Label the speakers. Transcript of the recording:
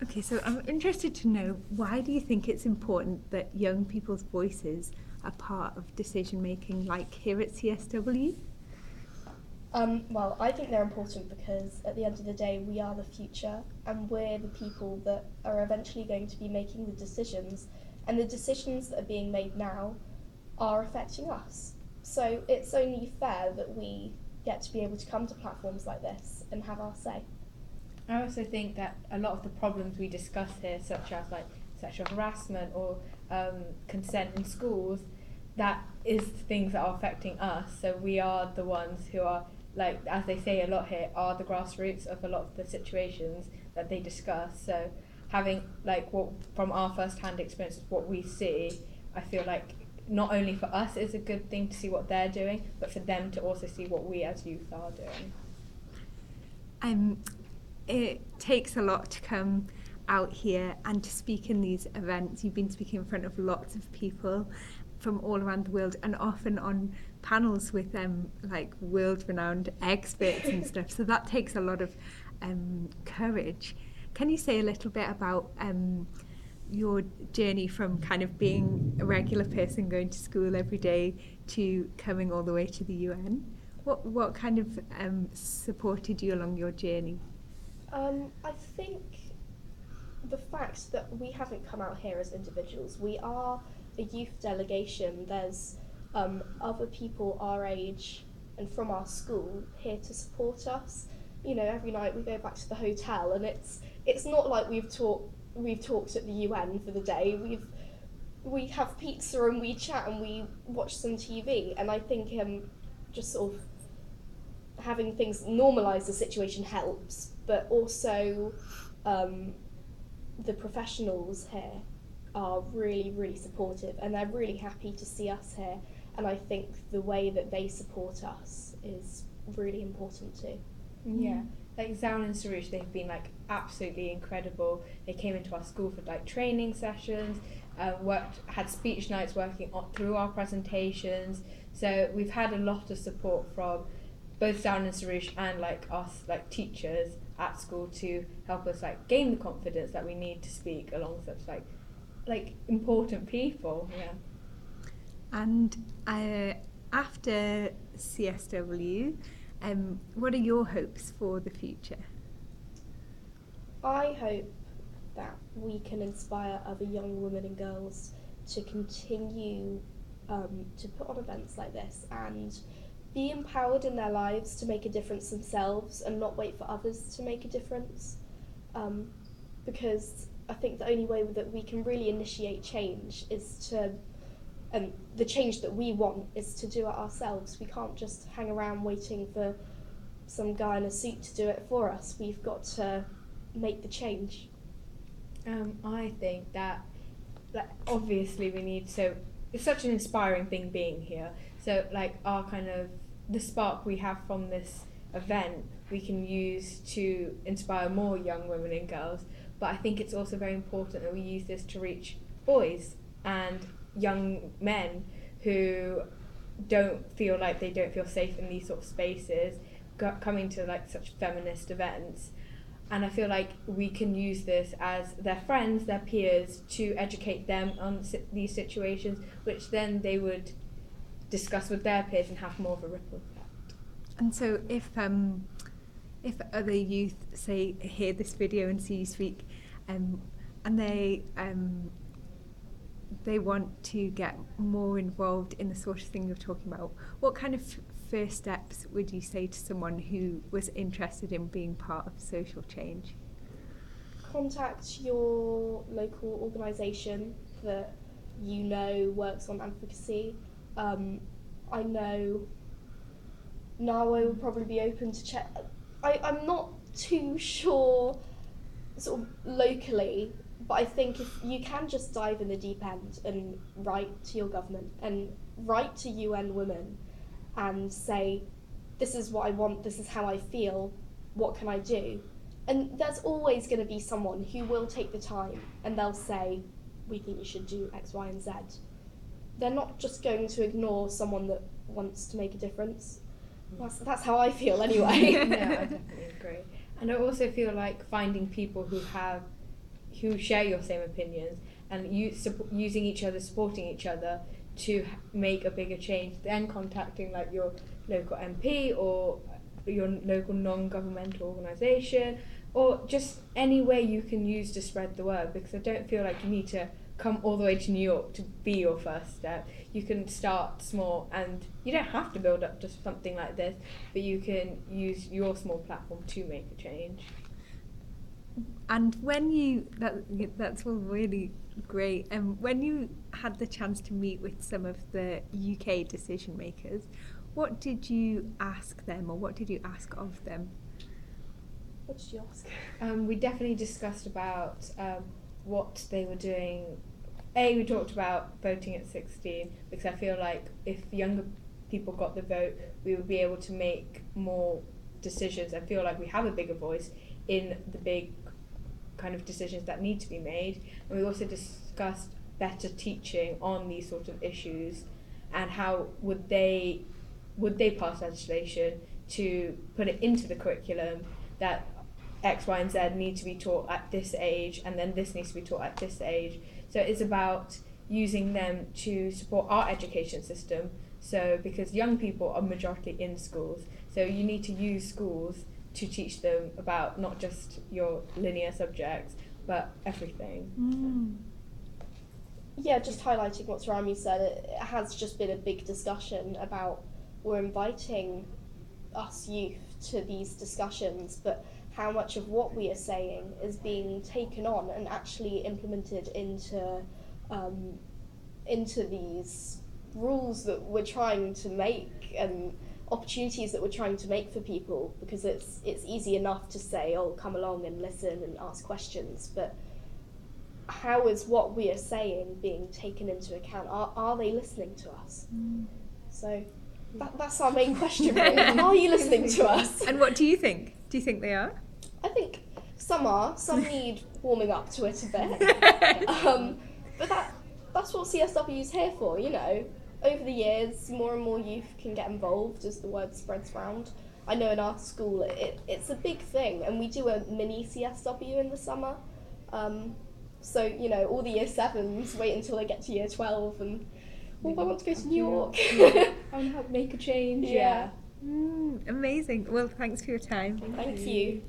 Speaker 1: Okay, so I'm interested to know, why do you think it's important that young people's voices are part of decision making, like here at CSW?
Speaker 2: Well, I think they're important because at the end of the day, we are the future and we're the people that are eventually going to be making the decisions. And the decisions that are being made now are affecting us. So it's only fair that we get to be able to come to platforms like this and have our say.
Speaker 3: I also think that a lot of the problems we discuss here, such as like sexual harassment or consent in schools, that is things that are affecting us. So we are the ones who are, like as they say a lot here, are the grassroots of a lot of the situations that they discuss. So having like what from our first-hand experiences, what we see, I feel like not only for us is a good thing to see what they're doing, but for them to also see what we as youth are doing.
Speaker 1: Um, it takes a lot to come out here and to speak in these events. You've been speaking in front of lots of people from all around the world, and often on panels with like world-renowned experts and stuff. So that takes a lot of courage. Can you say a little bit about your journey from kind of being a regular person going to school every day to coming all the way to the UN? What kind of supported you along your journey?
Speaker 2: I think the fact that we haven't come out here as individuals, we are a youth delegation. There's other people our age and from our school here to support us. You know, every night we go back to the hotel, and it's not like we've talked at the UN for the day. We have pizza and we chat and we watch some TV, and I think just sort of having things normalise the situation helps, but also the professionals here are really, really supportive and they're really happy to see us here, and I think the way that they support us is really important too.
Speaker 3: Yeah, like Zaun and Sarush, they've been like absolutely incredible. They came into our school for like training sessions, had speech nights working through our presentations. So we've had a lot of support from both Zaun and Sarush and like us like teachers at school to help us like gain the confidence that we need to speak along such like important people. Yeah.
Speaker 1: And after CSW, what are your hopes for the future?
Speaker 2: I hope that we can inspire other young women and girls to continue to put on events like this and be empowered in their lives to make a difference themselves and not wait for others to make a difference. Because I think the only way that we can really initiate change is to, and the change that we want is to do it ourselves. We can't just hang around waiting for some guy in a suit to do it for us. We've got to make the change.
Speaker 3: I think that like obviously we need, so it's such an inspiring thing being here. So like our kind of the spark we have from this event we can use to inspire more young women and girls, but I think it's also very important that we use this to reach boys and young men who don't feel safe in these sort of spaces, coming to like such feminist events. And I feel like we can use this as their friends, their peers, to educate them on these situations, which then they would discuss with their peers and have more of a ripple effect.
Speaker 1: And so if other youth, say, hear this video and see you speak, and they want to get more involved in the sort of thing you're talking about, what kind of first steps would you say to someone who was interested in being part of social change?
Speaker 2: Contact your local organisation that you know works on advocacy. I know NAWO will probably be open to check. I'm not too sure sort of locally, but I think if you can just dive in the deep end and write to your government and write to UN Women and say, this is what I want, this is how I feel, what can I do? And there's always going to be someone who will take the time and they'll say, we think you should do X, Y, and Z. They're not just going to ignore someone that wants to make a difference. That's how I feel anyway.
Speaker 3: Yeah, I definitely agree. And I also feel like finding people who have who share your same opinions, and using each other, supporting each other to make a bigger change, then contacting like your local MP or your local non-governmental organisation, or just any way you can use to spread the word, because I don't feel like you need to come all the way to New York to be your first step. You can start small, and you don't have to build up to something like this, but you can use your small platform to make a change.
Speaker 1: And when that's all really great. And when you had the chance to meet with some of the UK decision makers, what did you ask them, or what did you ask of them?
Speaker 2: What did you ask?
Speaker 3: We definitely discussed about what they were doing. We talked about voting at 16, because I feel like if younger people got the vote, we would be able to make more decisions. I feel like we have a bigger voice in the big kind of decisions that need to be made. And we also discussed better teaching on these sort of issues, and how would they pass legislation to put it into the curriculum that X, Y, and Z need to be taught at this age, and then this needs to be taught at this age. So it's about using them to support our education system. So because young people are majority in schools, so you need to use schools to teach them about not just your linear subjects, but everything.
Speaker 2: Yeah, just highlighting what Smrami said, it has just been a big discussion about, we're inviting us youth to these discussions, but how much of what we are saying is being taken on and actually implemented into these rules that we're trying to make, and opportunities that we're trying to make for people, because it's easy enough to say, oh, come along and listen and ask questions, but how is what we are saying being taken into account? Are they listening to us? So that's our main question, really. Are you listening to us?
Speaker 1: And what do you think? Do you think they are?
Speaker 2: I think some are. Some need warming up to it a bit. But that's what CSW is here for, you know. Over the years, more and more youth can get involved as the word spreads around. I know in our school it's a big thing, and we do a mini CSW in the summer. So, you know, all the year 7s wait until they get to year 12 and, I want to go to New York.
Speaker 3: I want to help make a change.
Speaker 2: Yeah.
Speaker 1: Amazing. Well, thanks for your time.
Speaker 2: Thank you.